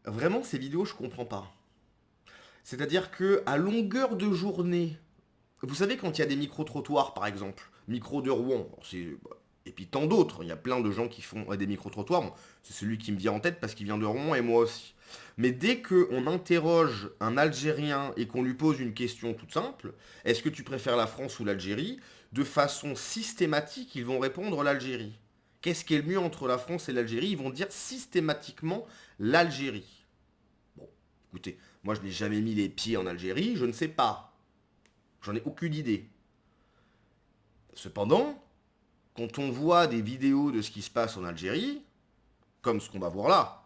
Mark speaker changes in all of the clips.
Speaker 1: vraiment, ces vidéos, je comprends pas. C'est-à-dire que à longueur de journée, vous savez quand il y a des micro-trottoirs, par exemple, micro de Rouen, et puis tant d'autres, il y a plein de gens qui font des micro-trottoirs, bon, c'est celui qui me vient en tête parce qu'il vient de Rouen et moi aussi. Mais dès qu'on interroge un Algérien et qu'on lui pose une question toute simple, est-ce que tu préfères la France ou l'Algérie? De façon systématique, ils vont répondre l'Algérie. Qu'est-ce qui est le mieux entre la France et l'Algérie? Ils vont dire systématiquement l'Algérie. Bon, écoutez, moi je n'ai jamais mis les pieds en Algérie, je ne sais pas. J'en ai aucune idée. Cependant, quand on voit des vidéos de ce qui se passe en Algérie, comme ce qu'on va voir là,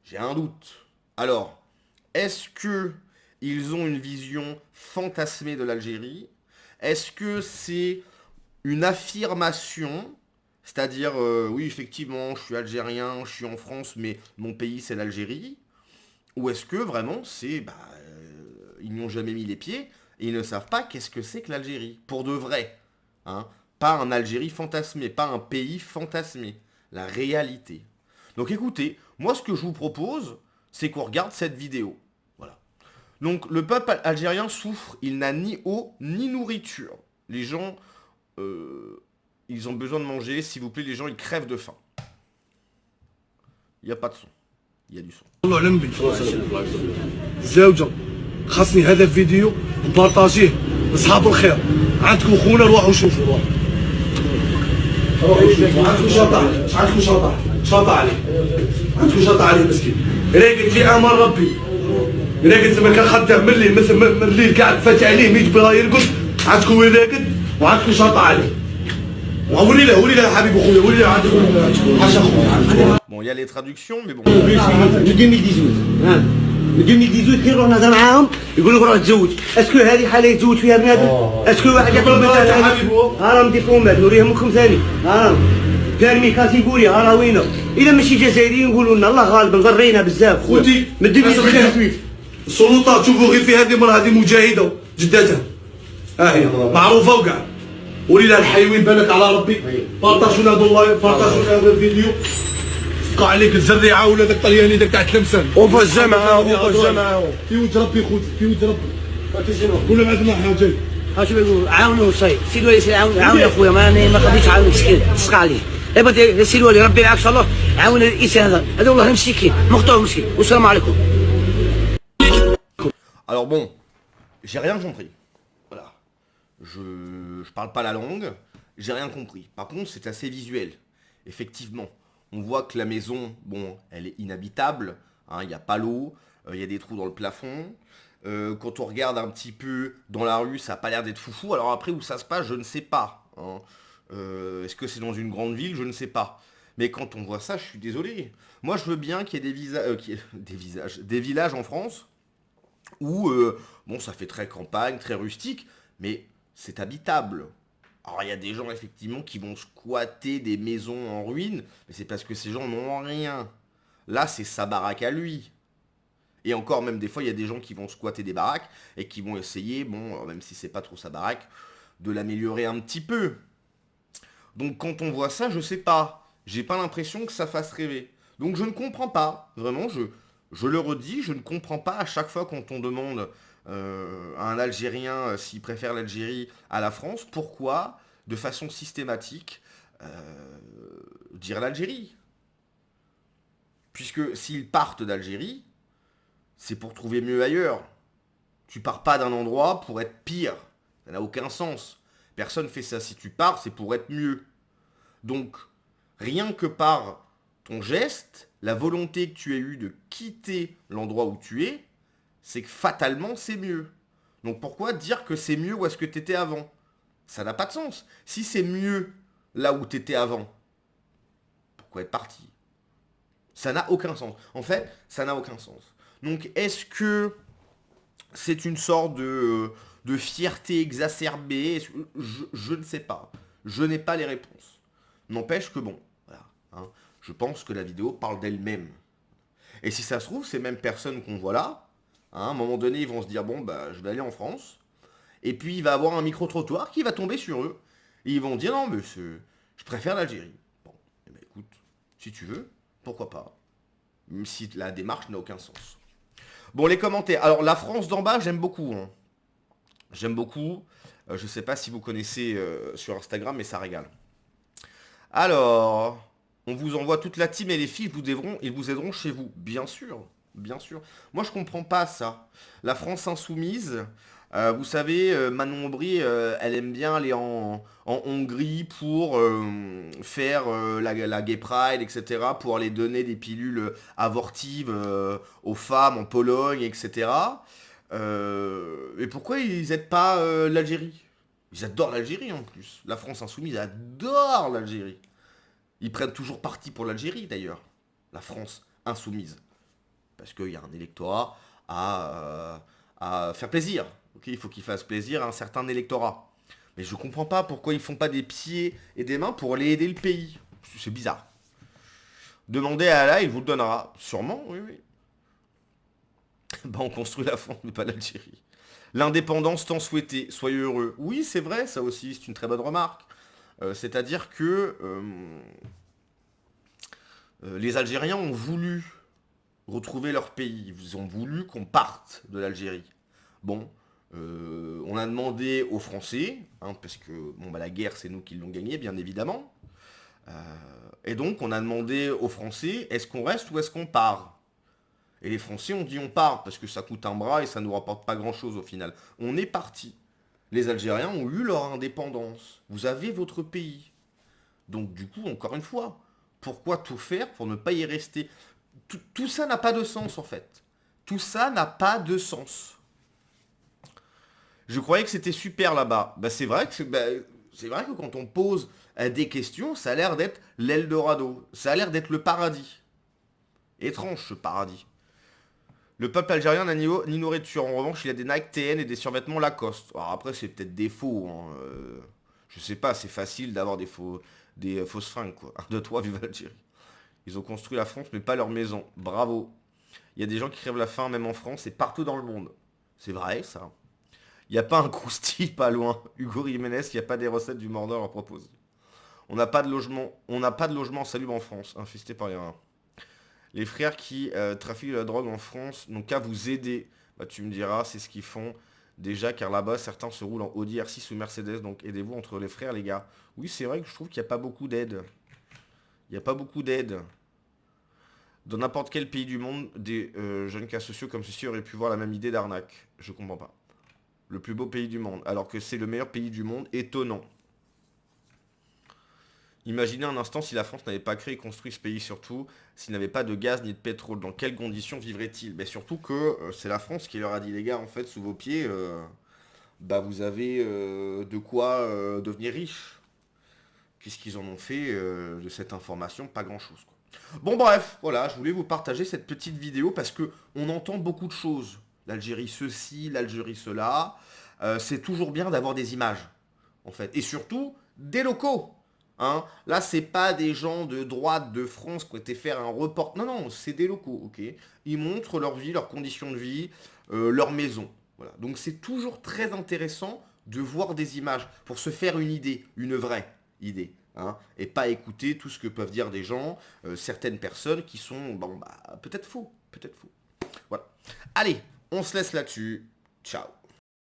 Speaker 1: j'ai un doute. Alors, est-ce que ils ont une vision fantasmée de l'Algérie? Est-ce que c'est une affirmation, c'est-à-dire, oui, effectivement, je suis algérien, je suis en France, mais mon pays, c'est l'Algérie? Ou est-ce que vraiment, ils n'y ont jamais mis les pieds et ils ne savent pas qu'est-ce que c'est que l'Algérie? Pour de vrai. Hein? Pas un Algérie fantasmé, pas un pays fantasmé. La réalité. Donc écoutez, moi ce que je vous propose, c'est qu'on regarde cette vidéo. Voilà. Donc le peuple algérien souffre, il n'a ni eau ni nourriture. Les gens, ils ont besoin de manger, s'il vous plaît, les gens, ils crèvent de faim. Il n'y a pas de son. Il y a du son.
Speaker 2: الله على الزوجة خاصني هذا الفيديو نبارطاجيه لاصحاب الخير. عندكم خونا روحوا شوفوا. عندكم شاطع عليه. عندكم شاطع عليه مسكين. راقد في امان ربي. راقد زعما كان خدام من الليل مثل من الليل قاعد فات عليه ميت بغا يرقد. عندكم وين راقد وعندكم شاطع عليه. وري له حبيب اخويا وري له عندكم حاجه اخويا.
Speaker 1: Bon, il y a les traductions, mais bon.
Speaker 3: من 2018 من 2018 كي نروح نهضر معاهم يقولوا لك روح تزوج اسكو هذه حاله يتزوج فيها بنادم اسكو واحد يطلب راهم دبلومات نوريهم لكم ثاني راهم كان كاتيجوري ها راه وينه الا ماشي جزائريين يقولوا لنا الله غالب مضرينا بزاف
Speaker 2: خوتي
Speaker 3: من 2018
Speaker 2: السلطات شوفوا غير في هذه المراه هذه مجاهده جدتها ها هي معروفه وكاع ولي لها الحيوين بالك على ربي بارطاجونا بالله بارطاجونا هذا الفيديو بقى عليك الزريعه ولا داك الطلياني داك تاع تلمسان
Speaker 3: وفز معاه
Speaker 2: في وجه ربي خوتي في وجه ربي ولا بعد ما حاجه
Speaker 3: اش يقول عاونوا صاي سيد ولي عاون اخويا ما قضيتش عاون مسكين تسقى عليه ابغى سيد ولي ربي يعافيك ان الله عاون الانسان هذا والله مسكين مقطوع مسكين والسلام عليكم.
Speaker 1: Alors bon, j'ai rien compris. Voilà. Je parle pas la langue, j'ai rien compris. Par contre, c'est assez visuel. Effectivement, on voit que la maison, bon, elle est inhabitable. Hein, il n'y a pas l'eau, il y a des trous dans le plafond. Quand on regarde un petit peu dans la rue, ça n'a pas l'air d'être foufou. Alors après, où ça se passe, je ne sais pas. Hein. Est-ce que c'est dans une grande ville? Je ne sais pas. Mais quand on voit ça, je suis désolé. Moi, je veux bien qu'il y ait des villages en France où, bon, ça fait très campagne, très rustique, mais c'est habitable. Alors, il y a des gens, effectivement, qui vont squatter des maisons en ruine, mais c'est parce que ces gens n'ont rien. Là, c'est sa baraque à lui. Et encore, même des fois, il y a des gens qui vont squatter des baraques et qui vont essayer, bon, même si c'est pas trop sa baraque, de l'améliorer un petit peu. Donc, quand on voit ça, je sais pas. J'ai pas l'impression que ça fasse rêver. Donc, je ne comprends pas. Vraiment, je le redis, je ne comprends pas à chaque fois quand on demande à un Algérien s'il préfère l'Algérie à la France, pourquoi, de façon systématique, dire l'Algérie. Puisque s'ils partent d'Algérie, c'est pour trouver mieux ailleurs. Tu pars pas d'un endroit pour être pire. Ça n'a aucun sens. Personne fait ça. Si tu pars, c'est pour être mieux. Donc, rien que par ton geste, la volonté que tu as eue de quitter l'endroit où tu es, c'est que fatalement, c'est mieux. Donc pourquoi dire que c'est mieux où est-ce que tu étais avant? Ça n'a pas de sens. Si c'est mieux là où tu étais avant, pourquoi être parti? Ça n'a aucun sens. En fait, ça n'a aucun sens. Donc, est-ce que c'est une sorte de fierté exacerbée? Je ne sais pas. Je n'ai pas les réponses. N'empêche que bon, voilà, hein, je pense que la vidéo parle d'elle-même. Et si ça se trouve, ces mêmes personnes qu'on voit là, hein, à un moment donné, ils vont se dire, bon, bah, je vais aller en France. Et puis, il va y avoir un micro-trottoir qui va tomber sur eux. Et ils vont dire, non, mais je préfère l'Algérie. Bon, eh ben, écoute, si tu veux, pourquoi pas. même si la démarche n'a aucun sens. Bon, les commentaires. Alors, la France d'en bas, j'aime beaucoup. Hein. J'aime beaucoup. Je ne sais pas si vous connaissez sur Instagram, mais ça régale. Alors, on vous envoie toute la team et les filles, ils vous aideront chez vous. Bien sûr, bien sûr. Moi, je comprends pas ça. La France insoumise, vous savez, Manon Aubry, elle aime bien aller en Hongrie pour faire la Gay Pride, etc., pour aller donner des pilules abortives aux femmes en Pologne, etc. Et pourquoi ils aident pas l'Algérie? Ils adorent l'Algérie en plus. La France insoumise adore l'Algérie. Ils prennent toujours parti pour l'Algérie d'ailleurs. La France insoumise. Parce qu'il y a un électorat à faire plaisir. Okay, il faut qu'ils fassent plaisir à un certain électorat. Mais je comprends pas pourquoi ils font pas des pieds et des mains pour aller aider le pays. C'est bizarre. Demandez à Allah, il vous le donnera. Sûrement, oui, oui. Bah on construit la France, mais pas l'Algérie. L'indépendance tant souhaitée, soyez heureux. Oui, c'est vrai, ça aussi, c'est une très bonne remarque. C'est-à-dire que les Algériens ont voulu retrouver leur pays. Ils ont voulu qu'on parte de l'Algérie. Bon, on a demandé aux Français, hein, parce que bon, bah, la guerre, c'est nous qui l'ont gagnée, bien évidemment. Et donc, on a demandé aux Français, est-ce qu'on reste ou est-ce qu'on part? Et les Français ont dit on part, parce que ça coûte un bras et ça ne nous rapporte pas grand-chose au final. On est parti. Les Algériens ont eu leur indépendance. Vous avez votre pays. Donc du coup, encore une fois, pourquoi tout faire pour ne pas y rester? Tout ça n'a pas de sens en fait. Tout ça n'a pas de sens. Je croyais que c'était super là-bas. Bah, c'est vrai que quand on pose des questions, ça a l'air d'être l'Eldorado. Ça a l'air d'être le paradis. Étrange ce paradis. Le peuple algérien n'a ni nourriture. En revanche, il a des Nike TN et des survêtements Lacoste. Alors après, c'est peut-être des faux. Hein. Je sais pas, c'est facile d'avoir des fausses fringues, quoi. Un, deux, trois, vive l'Algérie. Ils ont construit la France, mais pas leur maison. Bravo. Il y a des gens qui crèvent la faim, même en France et partout dans le monde. C'est vrai, ça. Il n'y a pas un croustille pas loin. Hugo Jiménez, il n'y a pas des recettes du Mordor à proposer. On n'a pas de logement salubre en France, infesté par les rats. Les frères qui trafiquent de la drogue en France n'ont qu'à vous aider. Bah, tu me diras, c'est ce qu'ils font déjà, car là-bas, certains se roulent en Audi R6 ou Mercedes. Donc aidez-vous entre les frères, les gars. Oui, c'est vrai que je trouve qu'il n'y a pas beaucoup d'aide. Il n'y a pas beaucoup d'aide. Dans n'importe quel pays du monde, des jeunes cas sociaux comme ceci auraient pu voir la même idée d'arnaque. Je comprends pas. Le plus beau pays du monde, alors que c'est le meilleur pays du monde. Étonnant. Imaginez un instant si la France n'avait pas créé et construit ce pays, surtout s'il n'avait pas de gaz ni de pétrole. Dans quelles conditions vivrait-il? Mais surtout que c'est la France qui leur a dit, les gars, en fait, sous vos pieds, bah vous avez de quoi devenir riche. Qu'est-ce qu'ils en ont fait de cette information? Pas grand-chose, quoi. Bon, bref, voilà, je voulais vous partager cette petite vidéo parce que on entend beaucoup de choses. L'Algérie ceci, l'Algérie cela. C'est toujours bien d'avoir des images, en fait. Et surtout, des locaux. Hein, là, c'est pas des gens de droite de France qui ont été faire un report. Non, non, c'est des locaux, ok. Ils montrent leur vie, leurs conditions de vie, leur maison. Voilà. Donc c'est toujours très intéressant de voir des images pour se faire une idée, une vraie idée. Hein, et pas écouter tout ce que peuvent dire des gens, certaines personnes qui sont, bon, bah, peut-être faux, peut-être faux. Voilà. Allez, on se laisse là-dessus. Ciao.